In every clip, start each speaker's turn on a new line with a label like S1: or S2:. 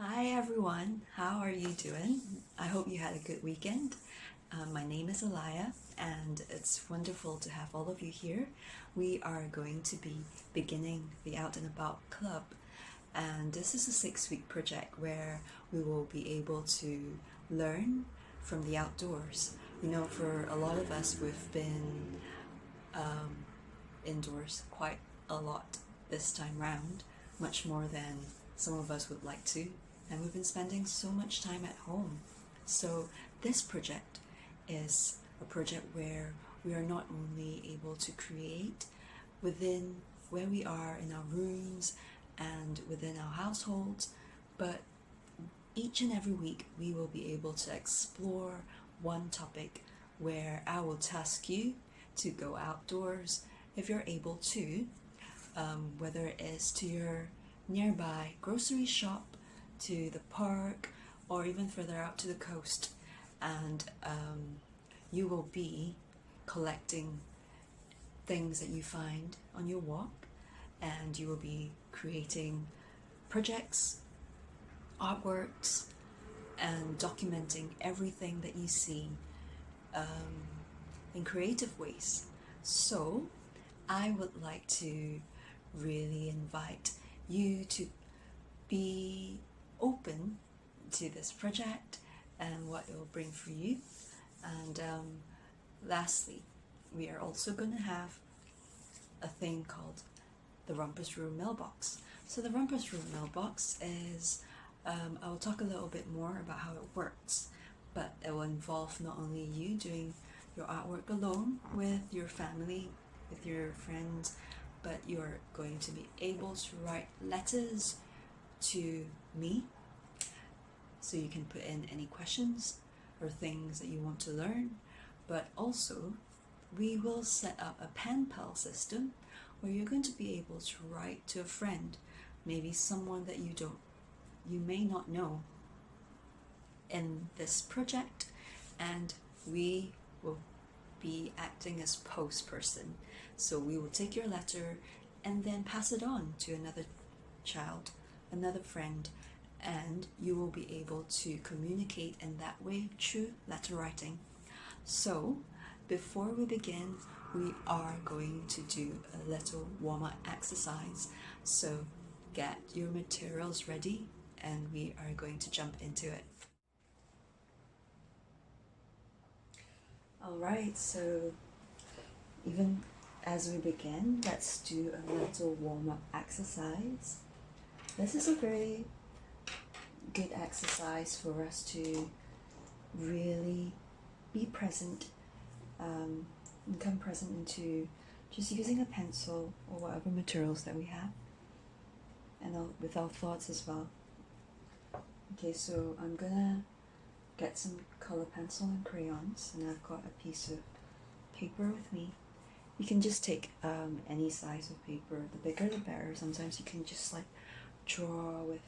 S1: Hi everyone, how are you doing? I hope you had a good weekend. My name is Alaya and it's wonderful to have all of you here. We are going to be beginning the Out and About Club, and this is a 6-week project where we will be able to learn from the outdoors. You know, for a lot of us, we've been indoors quite a lot this time round, much more than some of us would like to, and we've been spending so much time at home. So this project is a project where we are not only able to create within where we are in our rooms and within our households, but each and every week we will be able to explore one topic where I will task you to go outdoors if you're able to, whether it is to your nearby grocery shop, to the park, or even further out to the coast, and you will be collecting things that you find on your walk, and you will be creating projects, artworks, and documenting everything that you see in creative ways. So I would like to really invite you to be open to this project and what it will bring for you. And lastly, we are also going to have a thing called the Rumpus Room Mailbox. So the Rumpus Room Mailbox is, I will talk a little bit more about how it works, but it will involve not only you doing your artwork alone with your family, with your friends, but you're going to be able to write letters to me, so you can put in any questions or things that you want to learn. But also we will set up a pen pal system where you're going to be able to write to a friend, maybe someone that you may not know, in this project, and we will be acting as post person. So we will take your letter and then pass it on to another child, another friend, and you will be able to communicate in that way through letter writing. So before we begin, we are going to do a little warm-up exercise. So get your materials ready and we are going to jump into it. Alright, so even as we begin, let's do a little warm-up exercise. This is a very good exercise for us to really be present, and come present into just using a pencil or whatever materials that we have, and with our thoughts as well. Okay, so I'm gonna get some color pencil and crayons, and I've got a piece of paper with me. You can just take any size of paper, the bigger the better. Sometimes you can just like draw with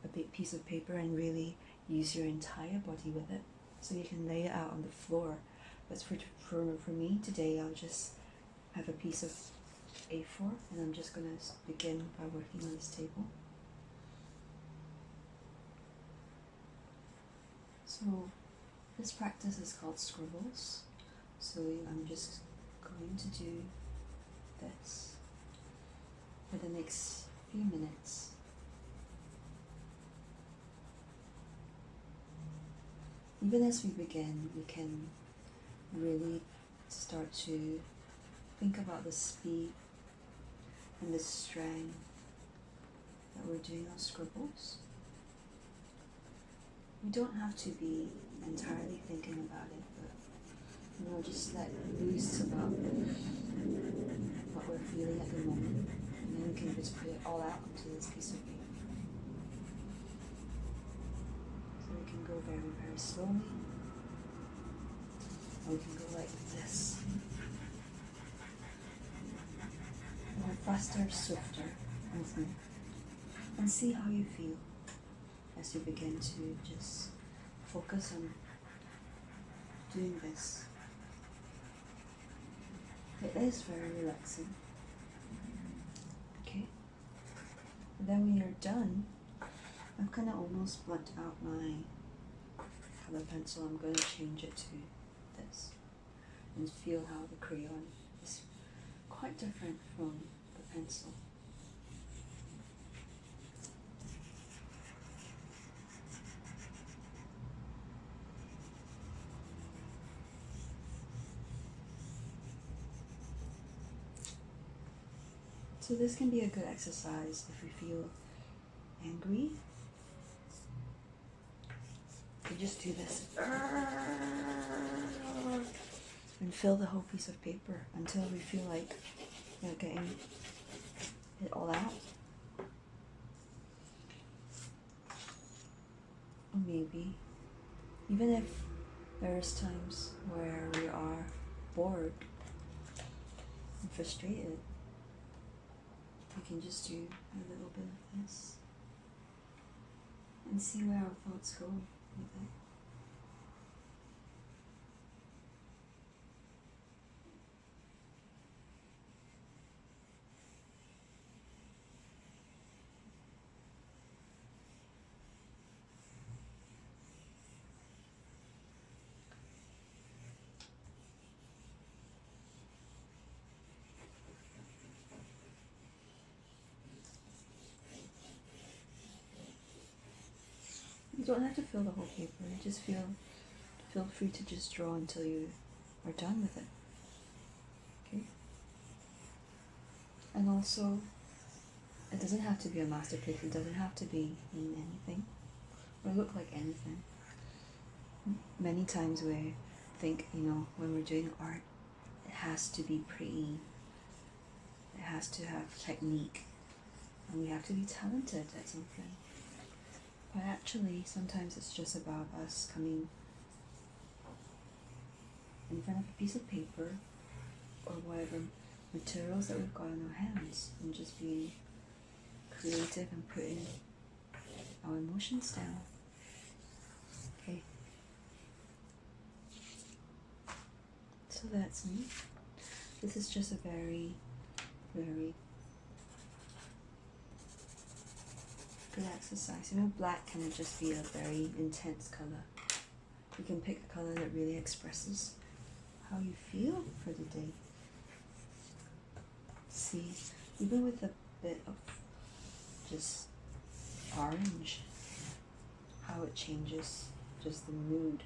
S1: a big piece of paper and really use your entire body with it, so you can lay it out on the floor. But for me today, I'll just have a piece of A4 and I'm just going to begin by working on this table. So this practice is called scribbles. So I'm just going to do this for the next few minutes. Even as we begin, we can really start to think about the speed and the strength that we're doing our scribbles. We don't have to be entirely thinking about it, but just let loose about what we're feeling at the moment, and then we can just put it all out onto this piece of paper. We can go very, very slowly, or we can go like this, or faster, swifter movement, and see how you feel as you begin to just focus on doing this. It is very relaxing. Okay? And then when you're done, I've kind of almost blacked out my color pencil. I'm going to change it to this and feel how the crayon is quite different from the pencil. So this can be a good exercise if we feel angry. You just do this and fill the whole piece of paper until we feel like we're getting it all out. Or maybe, even if there's times where we are bored and frustrated, we can just do a little bit of this and see where our thoughts go with it. You don't have to fill the whole paper, just feel free to just draw until you are done with it. Okay? And also, it doesn't have to be a masterpiece, it doesn't have to be in anything, or look like anything. Many times we think, when we're doing art, it has to be pretty, it has to have technique, and we have to be talented at something. But actually, sometimes it's just about us coming in front of a piece of paper or whatever materials that we've got in our hands and just being creative and putting our emotions down. Okay. So that's me. This is just a very, very good exercise. Black can just be a very intense color. You can pick a color that really expresses how you feel for the day. See, even with a bit of just orange, how it changes just the mood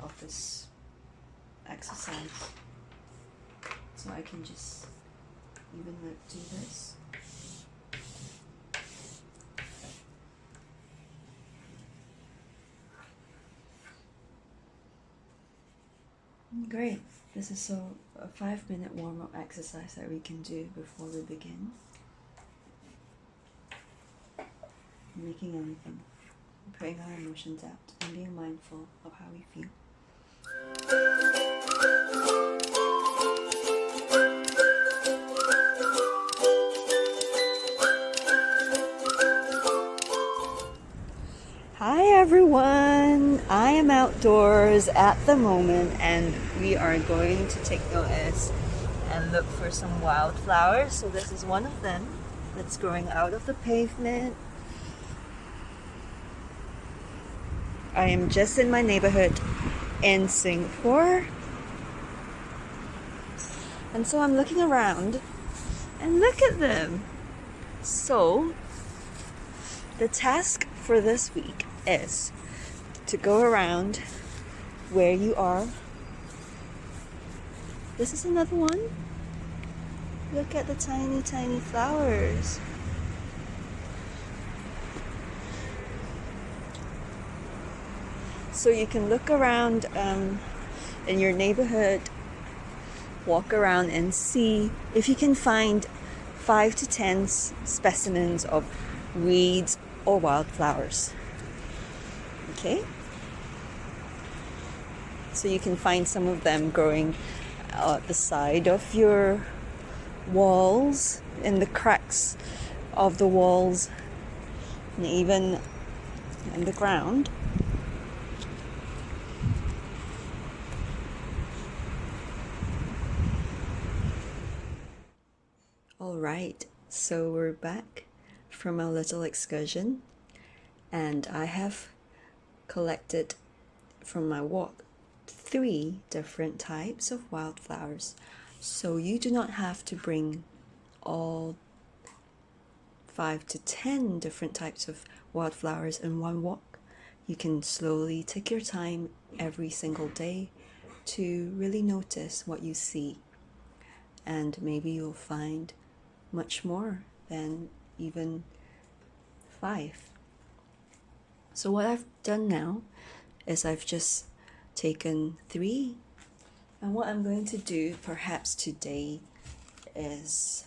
S1: of this exercise. So I can just even do this. Great. This is a 5-minute warm-up exercise that we can do before we begin. Making anything, putting our emotions out, and being mindful of how we feel. Hi everyone! I am outdoors at the moment and we are going to take notice and look for some wildflowers. So this is one of them that's growing out of the pavement. I am just in my neighborhood in Singapore. And so I'm looking around and look at them. So the task for this week is to go around where you are. This is another one. Look at the tiny, tiny flowers. So you can look around in your neighborhood, walk around and see if you can find 5 to 10 specimens of weeds or wildflowers. Okay? So you can find some of them growing at the side of your walls, in the cracks of the walls, and even in the ground. Alright, so we're back from our little excursion, and I have collected from my walk 3 different types of wildflowers. So you do not have to bring all 5 to 10 different types of wildflowers in one walk. You can slowly take your time every single day to really notice what you see, and maybe you'll find much more than even 5. So what I've done now is I've just taken 3, and what I'm going to do perhaps today is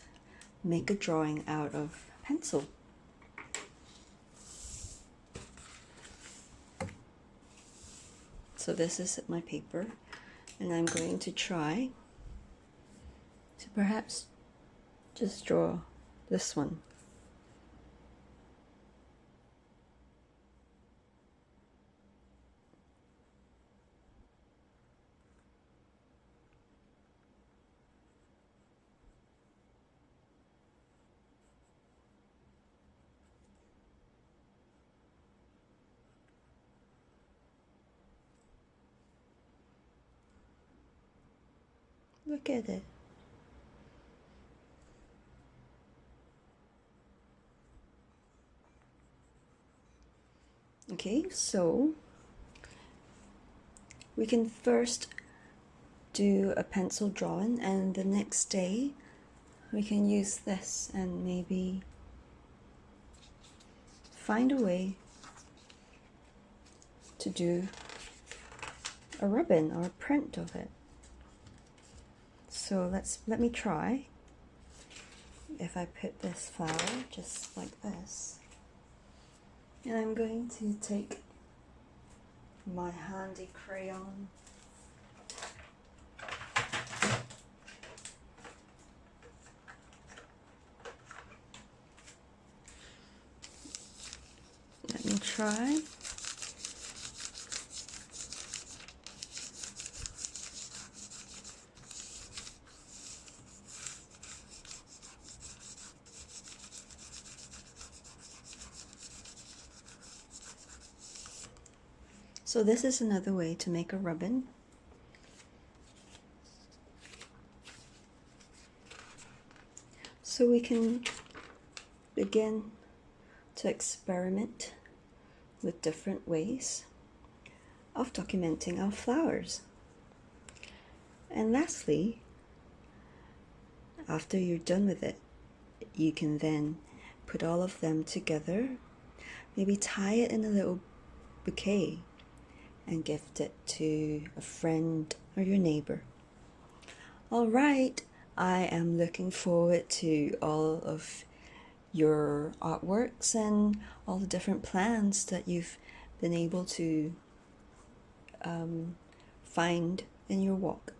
S1: make a drawing out of pencil. So this is my paper, and I'm going to try to perhaps just draw this one. Look at it. Okay, so we can first do a pencil drawing, and the next day we can use this and maybe find a way to do a ribbon or a print of it. So let me try. If I put this flower just like this, and I'm going to take my handy crayon let me try. So this is another way to make a ribbon. So we can begin to experiment with different ways of documenting our flowers. And lastly, after you're done with it, you can then put all of them together, maybe tie it in a little bouquet and gift it to a friend or your neighbor. All right, I am looking forward to all of your artworks and all the different plans that you've been able to find in your walk.